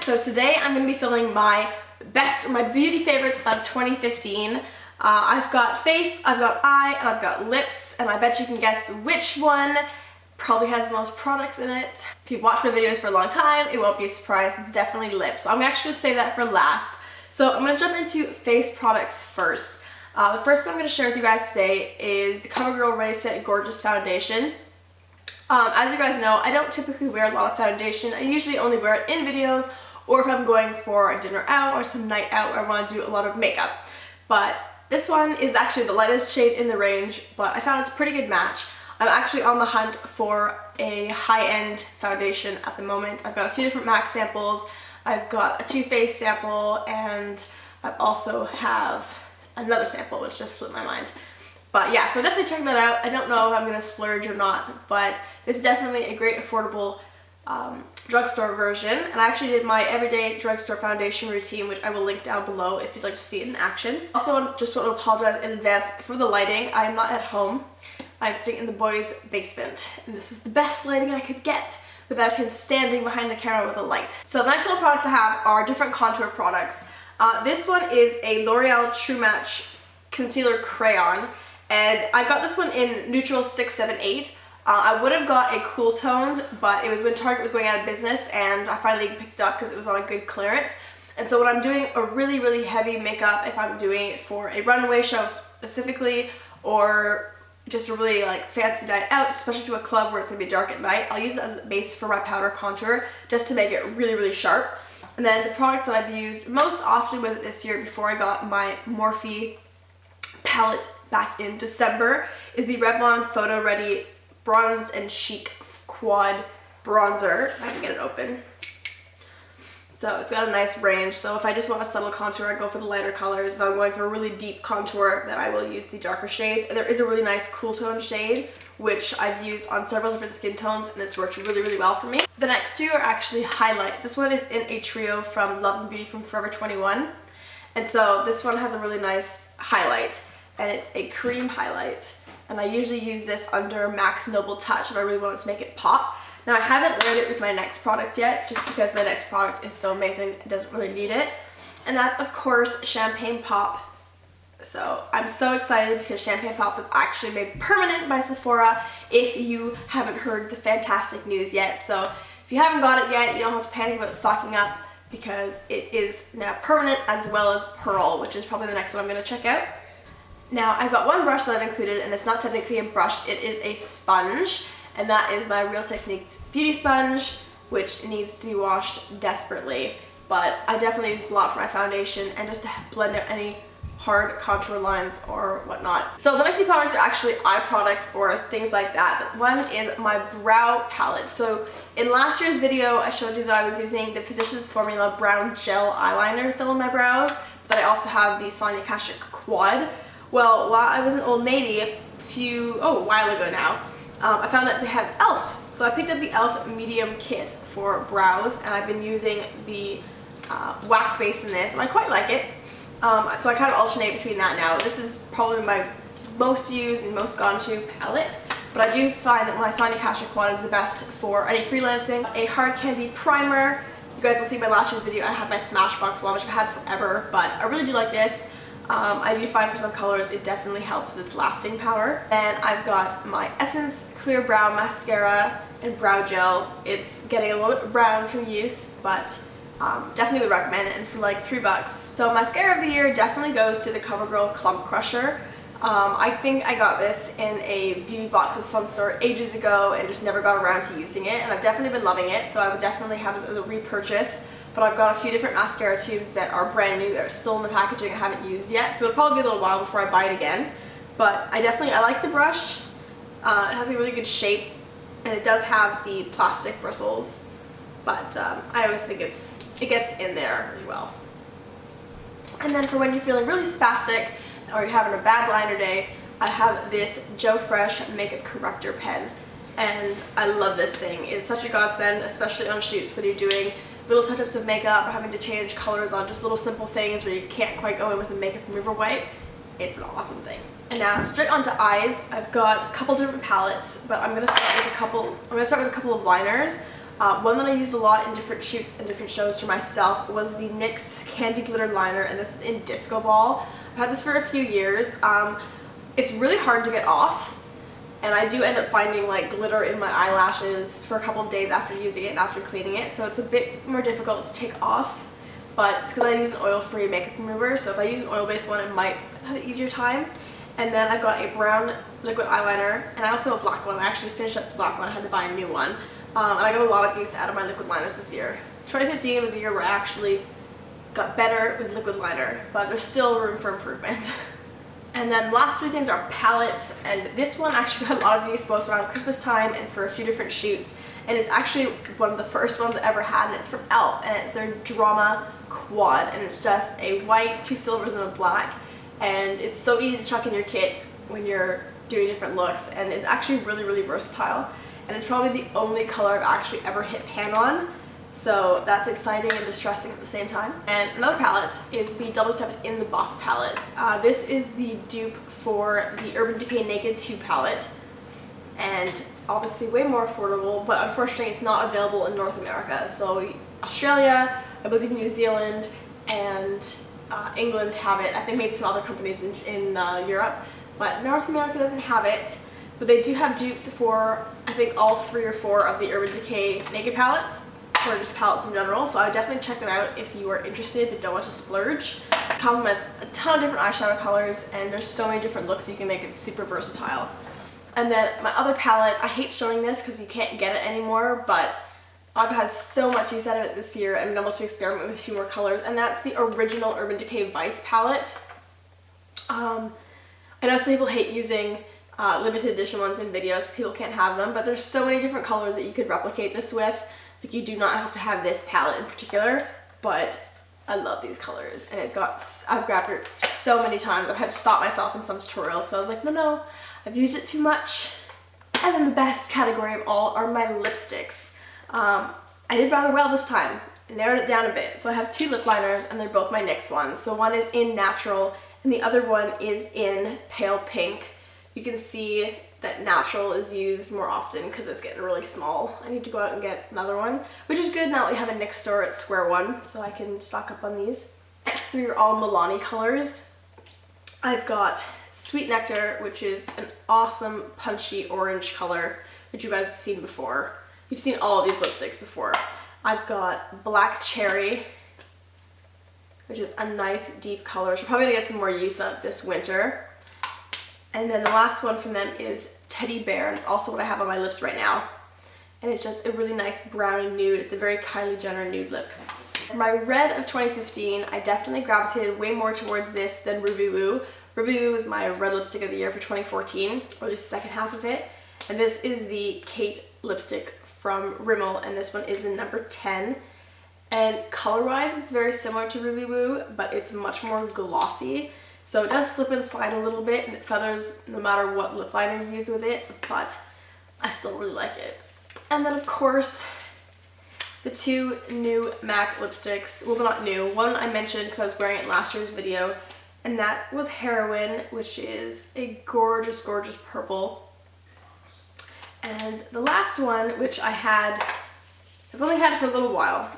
So today I'm going to be filming my beauty favorites of 2015. I've got face, I've got eye, and I've got lips, and I bet you can guess which one probably has the most products in it. If you've watched my videos for a long time, it won't be a surprise. It's definitely lips. So I'm actually going to save that for last. So I'm going to jump into face products first. The first one I'm going to share with you guys today is the CoverGirl Ready Set Gorgeous Foundation. As you guys know, I don't typically wear a lot of foundation. I usually only wear it in videos or if I'm going for a dinner out or some night out where I want to do a lot of makeup. But this one is actually the lightest shade in the range, but I found it's a pretty good match. I'm actually on the hunt for a high-end foundation at the moment. I've got a few different MAC samples. I've got a Too Faced sample, and I also have another sample which just slipped my mind. But yeah, so definitely check that out. I don't know if I'm going to splurge or not, but this is definitely a great affordable drugstore version. And I actually did my everyday drugstore foundation routine, which I will link down below if you'd like to see it in action. Also, just want to apologize in advance for the lighting. I am not at home. I'm sitting in the boys' basement, and this is the best lighting I could get without him standing behind the camera with a light. So the next little products I have are different contour products. This one is a L'Oreal True Match Concealer Crayon, and I got this one in neutral 678. I would have got a cool toned, but it was when Target was going out of business, and I finally picked it up because it was on a good clearance. And so when I'm doing a really, really heavy makeup, if I'm doing it for a runway show specifically, or just a really like fancy night out, especially to a club where it's gonna be dark at night, I'll use it as a base for my powder contour just to make it really, really sharp. And then the product that I've used most often with it this year before I got my Morphe palette back in December is the Revlon Photo Ready Bronze and Chic Quad Bronzer. I can get it open. So it's got a nice range. So if I just want a subtle contour, I go for the lighter colors. If I'm going for a really deep contour, then I will use the darker shades. And there is a really nice cool tone shade, which I've used on several different skin tones, and it's worked really, really well for me. The next two are actually highlights. This one is in a trio from Love and Beauty from Forever 21. And so this one has a really nice highlight, and it's a cream highlight. And I usually use this under MAC's Noble Touch if I really wanted to make it pop. Now I haven't layered it with my next product yet, just because my next product is so amazing, it doesn't really need it. And that's of course Champagne Pop. So I'm so excited because Champagne Pop was actually made permanent by Sephora if you haven't heard the fantastic news yet. So if you haven't got it yet, you don't have to panic about stocking up because it is now permanent as well as Pearl, which is probably the next one I'm going to check out. Now I've got one brush that I've included, and it's not technically a brush, it is a sponge. And that is my Real Techniques beauty sponge, which needs to be washed desperately. But I definitely use a lot for my foundation and just to blend out any hard contour lines or whatnot. So the next two products are actually eye products or things like that. One is my brow palette. So in last year's video, I showed you that I was using the Physicians Formula Brown Gel Eyeliner to fill in my brows, but I also have the Sonia Kashuk Quad. Well, while I was in Old Navy a while ago now, I found that they had e.l.f. So I picked up the e.l.f. medium kit for brows, and I've been using the wax base in this, and I quite like it. So I kind of alternate between that now. This is probably my most used and most gone to palette, but I do find that my Sonia Kashuk Quad is the best for any freelancing. A hard candy primer. You guys will see my last year's video, I have my Smashbox one, which I've had forever, but I really do like this. I do find for some colors it definitely helps with its lasting power. And I've got my Essence Clear Brow Mascara and Brow Gel. It's getting a little bit brown from use, but definitely would recommend it, and for like $3. So mascara of the year definitely goes to the CoverGirl Clump Crusher. I think I got this in a beauty box of some sort ages ago and just never got around to using it, and I've definitely been loving it, so I would definitely have it as a repurchase. But I've got a few different mascara tubes that are brand new that are still in the packaging I haven't used yet, so it'll probably be a little while before I buy it again. But I like the brush. It has a really good shape, and it does have the plastic bristles, but I always think it gets in there really well. And then for when you're feeling really spastic or you're having a bad liner day, I have this Joe Fresh Makeup Corrector pen, and I love this thing. It's such a godsend, especially on shoots when you're doing little touch-ups of makeup or having to change colors on just little simple things where you can't quite go in with a makeup remover wipe. It's an awesome thing. And now straight onto eyes. I've got a couple different palettes, but I'm gonna start with a couple of liners. One that I used a lot in different shoots and different shows for myself was the NYX Candy Glitter Liner, and this is in Disco Ball. I've had this for a few years. It's really hard to get off, and I do end up finding like glitter in my eyelashes for a couple of days after using it and after cleaning it, so it's a bit more difficult to take off, but it's because I use an oil-free makeup remover, so if I use an oil-based one it might have an easier time. And then I've got a brown liquid eyeliner, and I also have a black one. I actually finished up the black one, I had to buy a new one. And I got a lot of use out of my liquid liners this year. 2015 was a year where I actually got better with liquid liner, but there's still room for improvement. And then last three things are palettes, and this one actually got a lot of use both around Christmas time and for a few different shoots. And it's actually one of the first ones I ever had, and it's from e.l.f. and it's their Drama Quad, and it's just a white, 2 silvers, and a black. And it's so easy to chuck in your kit when you're doing different looks, and it's actually really, really versatile. And it's probably the only color I've actually ever hit pan on, so that's exciting and distressing at the same time. And another palette is the Double Step In The Buff palette. This is the dupe for the Urban Decay Naked 2 palette, and it's obviously way more affordable, but unfortunately it's not available in North America. So Australia, I believe New Zealand, and England have it. I think maybe some other companies in Europe, but North America doesn't have it. But they do have dupes for, I think, all 3 or 4 of the Urban Decay Naked palettes, or just palettes in general, so I would definitely check them out if you are interested but don't want to splurge. It complements a ton of different eyeshadow colors, and there's so many different looks you can make it super versatile. And then my other palette, I hate showing this because you can't get it anymore, but I've had so much use out of it this year and been able to experiment with a few more colors, and that's the original Urban Decay Vice palette. I know some people hate using limited edition ones in videos because people can't have them, but there's so many different colors that you could replicate this with. Like, you do not have to have this palette in particular, but I love these colors, and I've grabbed it so many times. I've had to stop myself in some tutorials, so I was like, no, I've used it too much. And then the best category of all are my lipsticks. I did rather well this time. I narrowed it down a bit. So I have 2 lip liners, and they're both my NYX ones. So one is in Natural, and the other one is in Pale Pink. You can see that Natural is used more often because it's getting really small. I need to go out and get another one, which is good now that we have a NYX store at Square One, so I can stock up on these. Next 3 are all Milani colors. I've got Sweet Nectar, which is an awesome punchy orange color, which you guys have seen before. You've seen all of these lipsticks before. I've got Black Cherry, which is a nice deep color. So I'm probably gonna get some more use of this winter. And then the last one from them is Teddy Bear, and it's also what I have on my lips right now. And it's just a really nice brownie nude. It's a very Kylie Jenner nude lip. For my red of 2015, I definitely gravitated way more towards this than Ruby Woo. Ruby Woo was my red lipstick of the year for 2014, or at least the second half of it. And this is the Kate lipstick from Rimmel, and this one is in number 10. And color-wise, it's very similar to Ruby Woo, but it's much more glossy. So it does slip and slide a little bit, and it feathers no matter what lip liner you use with it, but I still really like it. And then of course, the 2 new MAC lipsticks. Well, they're not new. One I mentioned because I was wearing it in last year's video, and that was Heroin, which is a gorgeous, gorgeous purple. And the last one, which I've only had it for a little while,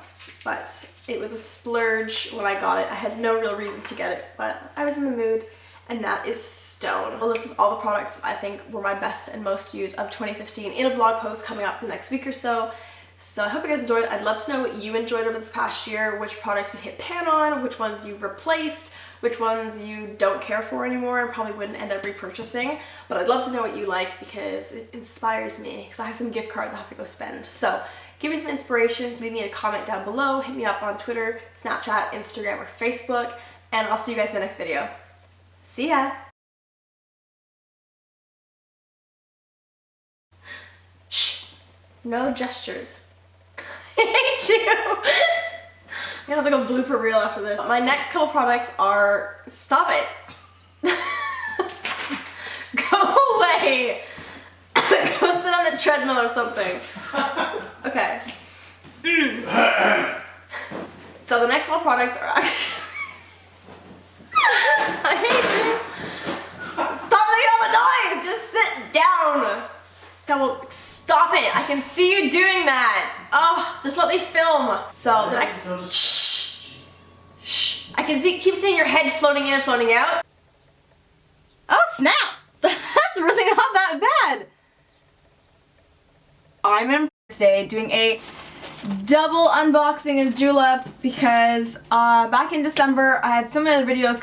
but it was a splurge when I got it. I had no real reason to get it, but I was in the mood, and that is Stone. A list of all the products that I think were my best and most used of 2015 in a blog post coming up in the next week or so. So I hope you guys enjoyed. I'd love to know what you enjoyed over this past year, which products you hit pan on, which ones you've replaced, which ones you don't care for anymore and probably wouldn't end up repurchasing. But I'd love to know what you like because it inspires me, because I have some gift cards I have to go spend. So give me some inspiration, leave me a comment down below, hit me up on Twitter, Snapchat, Instagram, or Facebook, and I'll see you guys in my next video. See ya! Shh! No gestures. I hate you! I'm gonna have like a blooper reel after this. My next couple products are... Stop it! Go away! Go sit on the treadmill or something. Okay. So the next couple products are actually... I hate you! Stop making all the noise! Just sit down! That will Stop it! I can see you doing that! Oh, just let me film. So, then I... Shh! Shh! I can see, keep seeing your head floating in and floating out. Oh, snap! That's really not that bad. I'm in today doing a double unboxing of Julep because back in December I had so many other videos